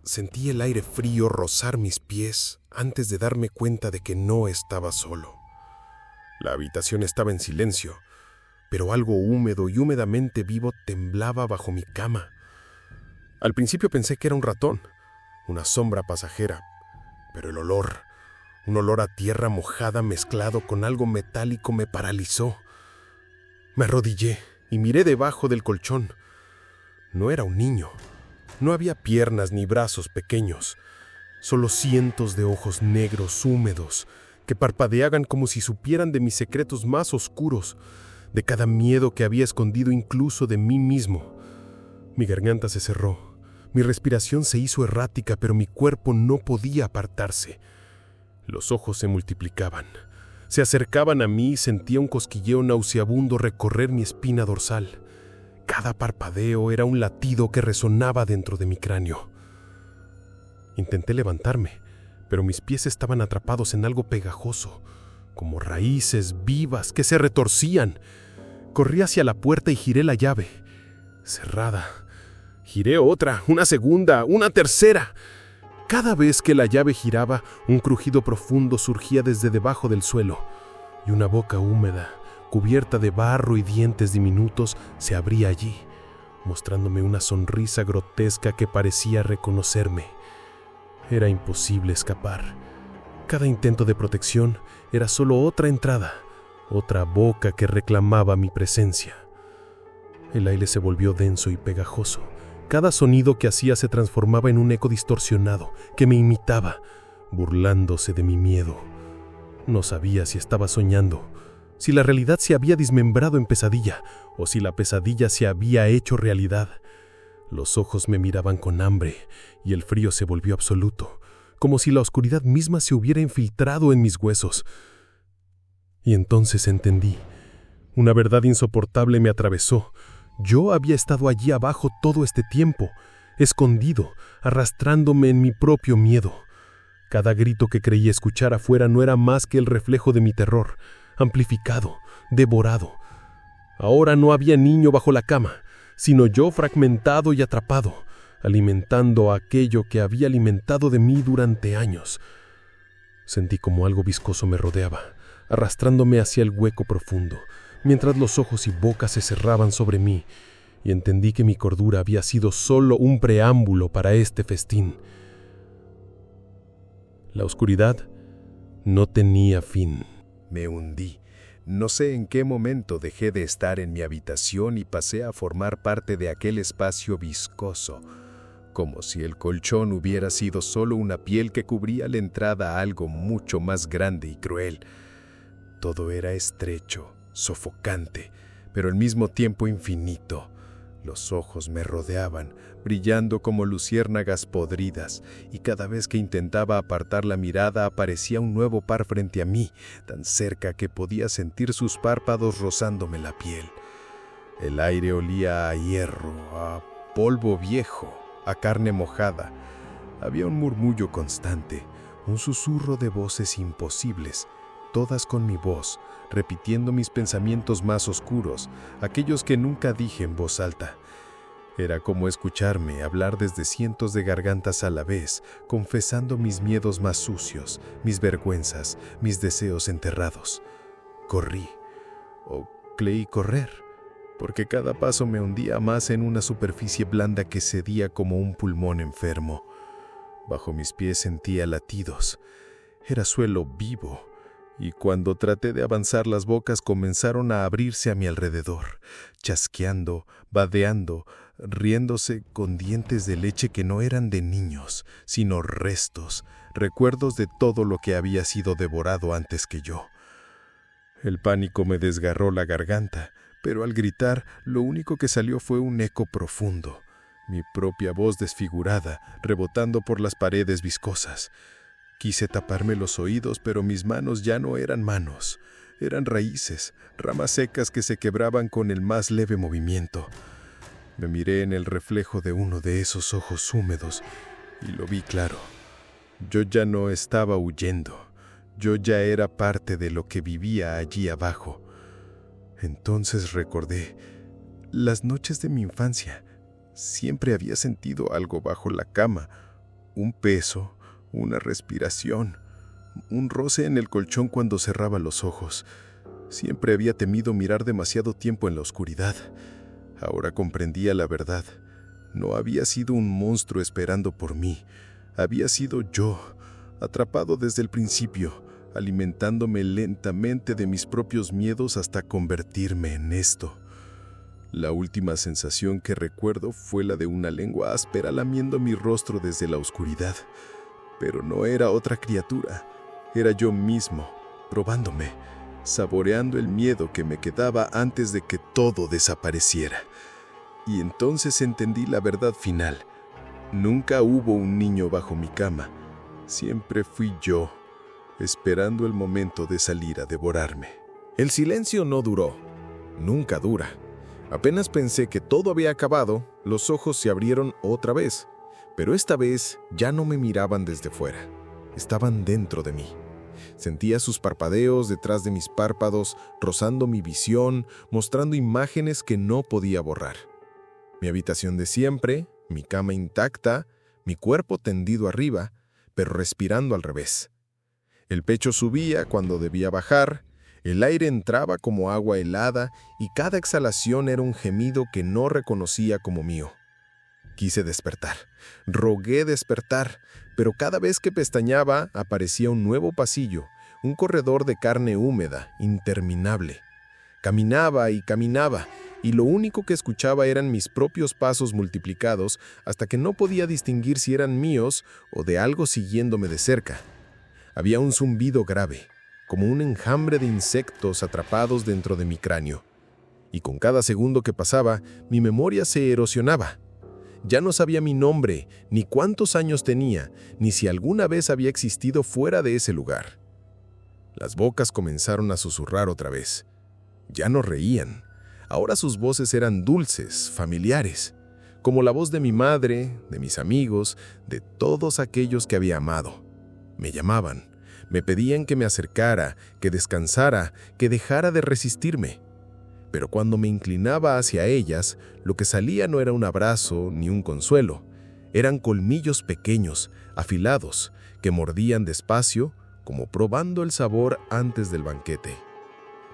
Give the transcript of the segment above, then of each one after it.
Sentí el aire frío rozar mis pies antes de darme cuenta de que no estaba solo. La habitación estaba en silencio, pero algo húmedo y húmedamente vivo temblaba bajo mi cama. Al principio pensé que era un ratón, una sombra pasajera, pero el olor, un olor a tierra mojada mezclado con algo metálico, me paralizó. Me arrodillé y miré debajo del colchón. No era un niño. No había piernas ni brazos pequeños, solo cientos de ojos negros húmedos que parpadeaban como si supieran de mis secretos más oscuros, de cada miedo que había escondido incluso de mí mismo. Mi garganta se cerró, mi respiración se hizo errática, pero mi cuerpo no podía apartarse. Los ojos se multiplicaban, se acercaban a mí y sentía un cosquilleo nauseabundo recorrer mi espina dorsal. Cada parpadeo era un latido que resonaba dentro de mi cráneo. Intenté levantarme, pero mis pies estaban atrapados en algo pegajoso, como raíces vivas que se retorcían. Corrí hacia la puerta y giré la llave. Cerrada. Giré otra, una segunda, una tercera. Cada vez que la llave giraba, un crujido profundo surgía desde debajo del suelo, y una boca húmeda, cubierta de barro y dientes diminutos, se abría allí, mostrándome una sonrisa grotesca que parecía reconocerme. Era imposible escapar. Cada intento de protección era solo otra entrada, otra boca que reclamaba mi presencia. El aire se volvió denso y pegajoso. Cada sonido que hacía se transformaba en un eco distorsionado que me imitaba, burlándose de mi miedo. No sabía si estaba soñando, si la realidad se había desmembrado en pesadilla o si la pesadilla se había hecho realidad. Los ojos me miraban con hambre y el frío se volvió absoluto, como si la oscuridad misma se hubiera infiltrado en mis huesos. Y entonces entendí. Una verdad insoportable me atravesó. Yo había estado allí abajo todo este tiempo, escondido, arrastrándome en mi propio miedo. Cada grito que creí escuchar afuera no era más que el reflejo de mi terror, amplificado, devorado. Ahora no había niño bajo la cama, sino yo fragmentado y atrapado, alimentando aquello que había alimentado de mí durante años. Sentí como algo viscoso me rodeaba, arrastrándome hacia el hueco profundo, mientras los ojos y boca se cerraban sobre mí, y entendí que mi cordura había sido solo un preámbulo para este festín. La oscuridad no tenía fin. Me hundí. No sé en qué momento dejé de estar en mi habitación y pasé a formar parte de aquel espacio viscoso, como si el colchón hubiera sido solo una piel que cubría la entrada a algo mucho más grande y cruel. Todo era estrecho, sofocante, pero al mismo tiempo infinito. Los ojos me rodeaban, brillando como luciérnagas podridas, y cada vez que intentaba apartar la mirada aparecía un nuevo par frente a mí, tan cerca que podía sentir sus párpados rozándome la piel. El aire olía a hierro, a polvo viejo, a carne mojada. Había un murmullo constante, un susurro de voces imposibles, todas con mi voz, repitiendo mis pensamientos más oscuros, aquellos que nunca dije en voz alta. Era como escucharme hablar desde cientos de gargantas a la vez, confesando mis miedos más sucios, mis vergüenzas, mis deseos enterrados. Corrí, o creí correr, porque cada paso me hundía más en una superficie blanda que cedía como un pulmón enfermo. Bajo mis pies sentía latidos. Era suelo vivo. Y cuando traté de avanzar, las bocas comenzaron a abrirse a mi alrededor, chasqueando, vadeando, riéndose con dientes de leche que no eran de niños, sino restos, recuerdos de todo lo que había sido devorado antes que yo. El pánico me desgarró la garganta, pero al gritar, lo único que salió fue un eco profundo, mi propia voz desfigurada, rebotando por las paredes viscosas. Quise taparme los oídos, pero mis manos ya no eran manos. Eran raíces, ramas secas que se quebraban con el más leve movimiento. Me miré en el reflejo de uno de esos ojos húmedos y lo vi claro. Yo ya no estaba huyendo. Yo ya era parte de lo que vivía allí abajo. Entonces recordé las noches de mi infancia. Siempre había sentido algo bajo la cama. Un peso, una respiración, un roce en el colchón cuando cerraba los ojos. Siempre había temido mirar demasiado tiempo en la oscuridad. Ahora comprendía la verdad. No había sido un monstruo esperando por mí. Había sido yo, atrapado desde el principio, alimentándome lentamente de mis propios miedos hasta convertirme en esto. La última sensación que recuerdo fue la de una lengua áspera lamiendo mi rostro desde la oscuridad. Pero no era otra criatura, era yo mismo, probándome, saboreando el miedo que me quedaba antes de que todo desapareciera. Y entonces entendí la verdad final. Nunca hubo un niño bajo mi cama. Siempre fui yo, esperando el momento de salir a devorarme. El silencio no duró. Nunca dura. Apenas pensé que todo había acabado, los ojos se abrieron otra vez. Pero esta vez ya no me miraban desde fuera. Estaban dentro de mí. Sentía sus parpadeos detrás de mis párpados, rozando mi visión, mostrando imágenes que no podía borrar. Mi habitación de siempre, mi cama intacta, mi cuerpo tendido arriba, pero respirando al revés. El pecho subía cuando debía bajar, el aire entraba como agua helada y cada exhalación era un gemido que no reconocía como mío. Quise despertar, rogué despertar, pero cada vez que pestañeaba aparecía un nuevo pasillo, un corredor de carne húmeda, interminable. Caminaba y lo único que escuchaba eran mis propios pasos multiplicados hasta que no podía distinguir si eran míos o de algo siguiéndome de cerca. Había un zumbido grave, como un enjambre de insectos atrapados dentro de mi cráneo. Y con cada segundo que pasaba, mi memoria se erosionaba. Ya no sabía mi nombre, ni cuántos años tenía, ni si alguna vez había existido fuera de ese lugar. Las bocas comenzaron a susurrar otra vez. Ya no reían. Ahora sus voces eran dulces, familiares, como la voz de mi madre, de mis amigos, de todos aquellos que había amado. Me llamaban, me pedían que me acercara, que descansara, que dejara de resistirme. Pero cuando me inclinaba hacia ellas, lo que salía no era un abrazo ni un consuelo. Eran colmillos pequeños, afilados, que mordían despacio, como probando el sabor antes del banquete.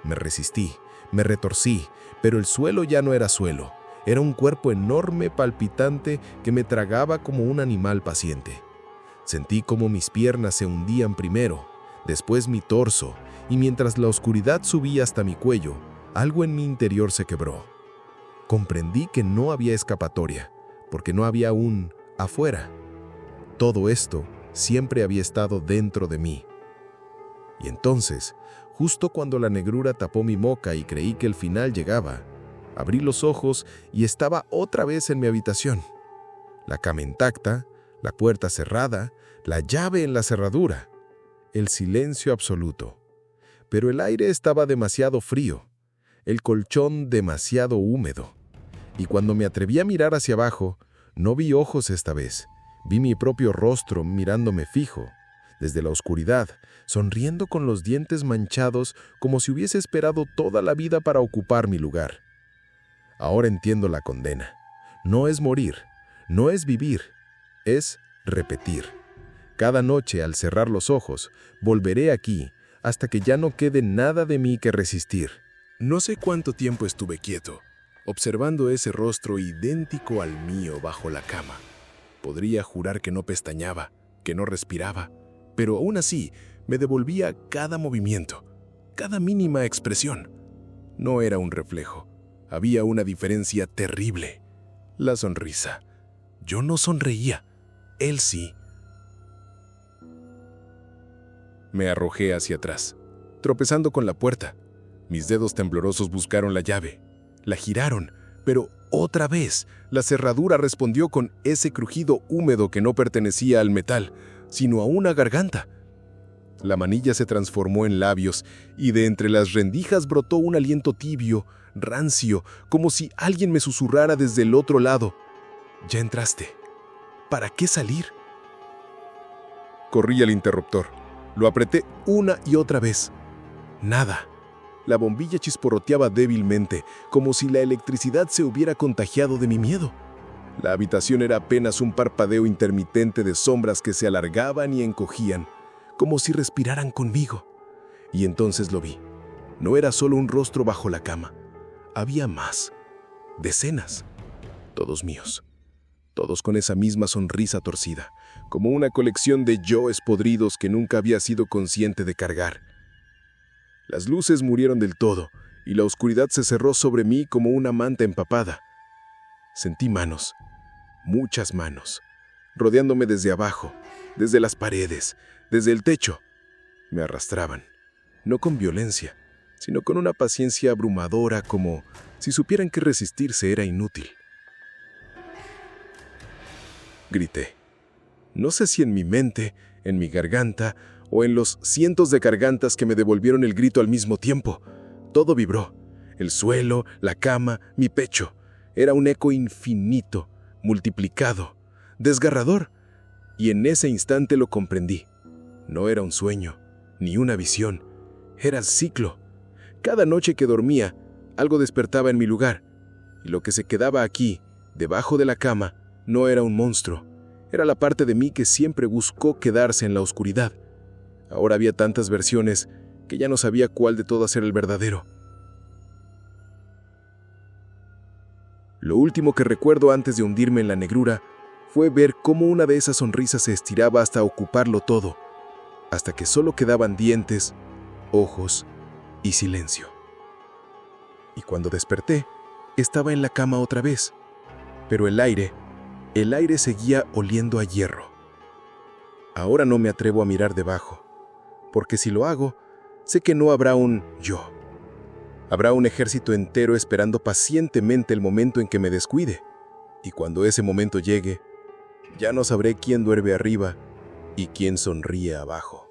Me resistí, me retorcí, pero el suelo ya no era suelo. Era un cuerpo enorme, palpitante, que me tragaba como un animal paciente. Sentí como mis piernas se hundían primero, después mi torso, y mientras la oscuridad subía hasta mi cuello, algo en mi interior se quebró. Comprendí que no había escapatoria, porque no había un afuera. Todo esto siempre había estado dentro de mí. Y entonces, justo cuando la negrura tapó mi boca y creí que el final llegaba, abrí los ojos y estaba otra vez en mi habitación. La cama intacta, la puerta cerrada, la llave en la cerradura, el silencio absoluto. Pero el aire estaba demasiado frío, el colchón demasiado húmedo. Y cuando me atreví a mirar hacia abajo, no vi ojos esta vez. Vi mi propio rostro mirándome fijo, desde la oscuridad, sonriendo con los dientes manchados como si hubiese esperado toda la vida para ocupar mi lugar. Ahora entiendo la condena. No es morir, no es vivir, es repetir. Cada noche, al cerrar los ojos, volveré aquí hasta que ya no quede nada de mí que resistir. No sé cuánto tiempo estuve quieto, observando ese rostro idéntico al mío bajo la cama. Podría jurar que no pestañaba, que no respiraba, pero aún así me devolvía cada movimiento, cada mínima expresión. No era un reflejo, había una diferencia terrible. La sonrisa. Yo no sonreía, él sí. Me arrojé hacia atrás, tropezando con la puerta. Mis dedos temblorosos buscaron la llave. La giraron, pero otra vez la cerradura respondió con ese crujido húmedo que no pertenecía al metal, sino a una garganta. La manilla se transformó en labios y de entre las rendijas brotó un aliento tibio, rancio, como si alguien me susurrara desde el otro lado. «Ya entraste. ¿Para qué salir?» Corrí al interruptor. Lo apreté una y otra vez. Nada. La bombilla chisporroteaba débilmente, como si la electricidad se hubiera contagiado de mi miedo. La habitación era apenas un parpadeo intermitente de sombras que se alargaban y encogían, como si respiraran conmigo. Y entonces lo vi. No era solo un rostro bajo la cama. Había más. Decenas. Todos míos. Todos con esa misma sonrisa torcida, como una colección de yoes podridos que nunca había sido consciente de cargar. Las luces murieron del todo, y la oscuridad se cerró sobre mí como una manta empapada. Sentí manos, muchas manos, rodeándome desde abajo, desde las paredes, desde el techo. Me arrastraban, no con violencia, sino con una paciencia abrumadora, como si supieran que resistirse era inútil. Grité. No sé si en mi mente, en mi garganta, o en los cientos de gargantas que me devolvieron el grito al mismo tiempo. Todo vibró. El suelo, la cama, mi pecho. Era un eco infinito, multiplicado, desgarrador. Y en ese instante lo comprendí. No era un sueño, ni una visión. Era el ciclo. Cada noche que dormía, algo despertaba en mi lugar. Y lo que se quedaba aquí, debajo de la cama, no era un monstruo. Era la parte de mí que siempre buscó quedarse en la oscuridad. Ahora había tantas versiones que ya no sabía cuál de todas era el verdadero. Lo último que recuerdo antes de hundirme en la negrura fue ver cómo una de esas sonrisas se estiraba hasta ocuparlo todo, hasta que solo quedaban dientes, ojos y silencio. Y cuando desperté, estaba en la cama otra vez, pero el aire seguía oliendo a hierro. Ahora no me atrevo a mirar debajo, porque si lo hago, sé que no habrá un yo. Habrá un ejército entero esperando pacientemente el momento en que me descuide, y cuando ese momento llegue, ya no sabré quién duerme arriba y quién sonríe abajo.